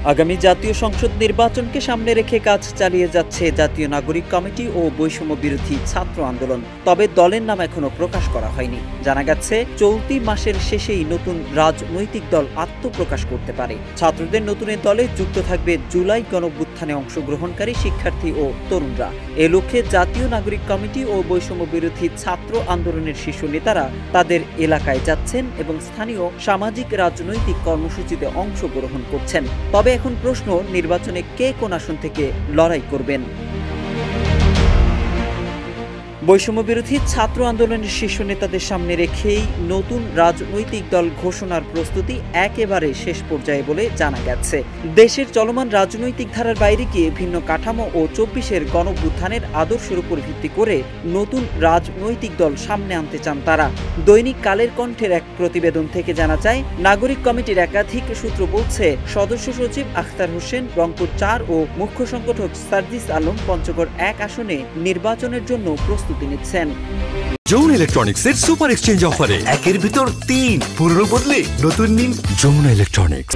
আগামী জাতীয় সংসদ নির্বাচনকে সামনে রেখে কাজ চালিয়ে যাচ্ছে জাতীয় নাগরিক কমিটি ও বৈষম্য বিরোধী ছাত্র আন্দোলন। তবে দলের নাম এখনো প্রকাশ করা হয়নি। জানা গেছে চলতি মাসের শেষেই নতুন রাজনৈতিক দল আত্মপ্রকাশ করতে পারে। ছাত্রদের নতুন এই দলে যুক্ত থাকবে জুলাই গণঅভ্যুত্থানে অংশগ্রহণকারী শিক্ষার্থী ও তরুণরা। এ লক্ষ্যে জাতীয় নাগরিক কমিটি ও বৈষম্য বিরোধী ছাত্র আন্দোলনের শীর্ষ নেতারা তাদের এলাকায় যাচ্ছেন এবং স্থানীয় সামাজিক রাজনৈতিক কর্মসূচিতে অংশগ্রহণ করছেন। তবে এখন প্রশ্ন, নির্বাচনে কে কোন আসন থেকে লড়াই করবেন? বৈষম্য বিরোধী ছাত্র আন্দোলনের শীর্ষ নেতাদের সামনে রেখেই নতুন রাজনৈতিক দল ঘোষণার প্রস্তুতি একেবারে শেষ পর্যায়ে বলে জানা গেছে। দেশের চলমান রাজনৈতিক ধারার বাইরে গিয়ে ভিন্ন কাঠামো ও ২৪-এর গণঅভ্যুত্থানের আদর্শের উপর ভিত্তি করে নতুন রাজনৈতিক দল সামনে আনতে চান তারা। দৈনিক কালের কণ্ঠের এক প্রতিবেদন থেকে জানা যায়, নাগরিক কমিটির একাধিক সূত্র বলছে, সদস্য সচিব আখতার হোসেন রংপুর ৪ ও মুখ্য সংগঠক সার্জিস আলম পঞ্চগড় ১ আসনে নির্বাচনের জন্য প্রস্তুতি নিচ্ছেন। যমুনা ইলেকট্রনিক্সের সুপার এক্সচেঞ্জ অফারে ১-এর ভিতর ৩ পুরনো বদলে নতুন নিন যমুনা ইলেকট্রনিক্স।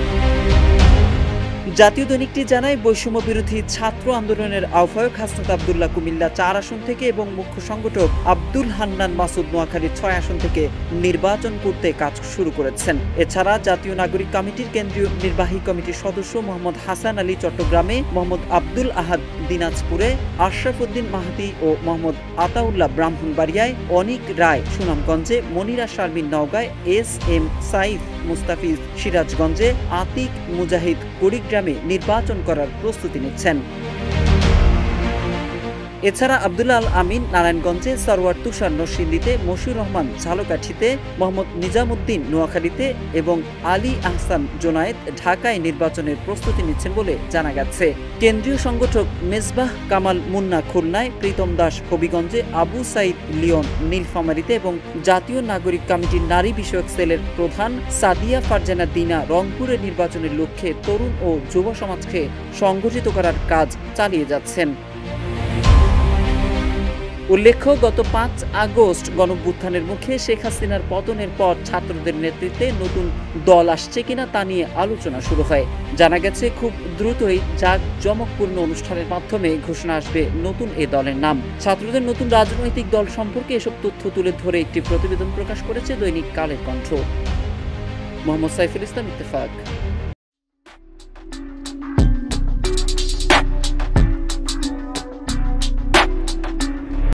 জাতীয় দৈনিকটি জানায়, বৈষম্য বিরোধী ছাত্র আন্দোলনের আহ্বায়ক হাসনাত আব্দুল্লাহ কুমিল্লা ৪ আসন থেকে এবং মুখ্য সংগঠক আব্দুল হান্নান মাসুদ নোয়াখালী ৬ আসন থেকে নির্বাচন করতে কাজ শুরু করেছেন। এছাড়া জাতীয় নাগরিক কমিটির কেন্দ্রীয় নির্বাহী কমিটির সদস্য মোহাম্মদ হাসান আলী চট্টগ্রামে, মোহাম্মদ আব্দুল আহাদ দিনাজপুরে, আশরাফ উদ্দিন মাহাদি ও মোহাম্মদ আতাউল্লাহ ব্রাহ্মণবাড়িয়ায়, অনিক রায় সুনামগঞ্জে, মনিরা শারমিন নওগাঁয়, এস.এম. সাইফ মুস্তাফিজ সিরাজগঞ্জে, আতিক মুজাহিদ কুড়িগ্রামে নির্বাচন করার প্রস্তুতি নিচ্ছেন। এছাড়া আব্দুল্লাহ আল আমিন নারায়ণগঞ্জে, সরওয়ার তুষার নরসিংদীতে, মশিউর রহমান ঝালকাঠিতে, মোহাম্মদ নিজামুদ্দিন নোয়াখালীতে এবং আলী আহসান জোনায়েদ ঢাকায় নির্বাচনের প্রস্তুতি নিচ্ছেন বলে জানা গেছে। কেন্দ্রীয় সংগঠক মেজবাহ কামাল মুন্না খুলনায়, প্রীতম দাস হবিগঞ্জে, আবু সাইদ লিওন নীলফামারীতে এবং জাতীয় নাগরিক কমিটির নারী বিষয়ক সেলের প্রধান সাদিয়া ফারজানা দিনা রংপুরের নির্বাচনের লক্ষ্যে তরুণ ও যুব সমাজকে সংগঠিত করার কাজ চালিয়ে যাচ্ছেন। উল্লেখ্য, গত ৫ আগস্ট গণঅভ্যুত্থানের মুখে শেখ হাসিনার পতনের পর ছাত্রদের নেতৃত্বে নতুন দল আসছে কিনা তা নিয়ে আলোচনা শুরু হয়। জানা গেছে খুব দ্রুতই জাঁকজমকপূর্ণ অনুষ্ঠানের মাধ্যমে ঘোষণা আসবে নতুন এ দলের নাম। ছাত্রদের নতুন রাজনৈতিক দল সম্পর্কে এসব তথ্য তুলে ধরে একটি প্রতিবেদন প্রকাশ করেছে দৈনিক কালের কণ্ঠ। মোহাম্মদ সাইফুল ইসলাম, ইত্তেফাক।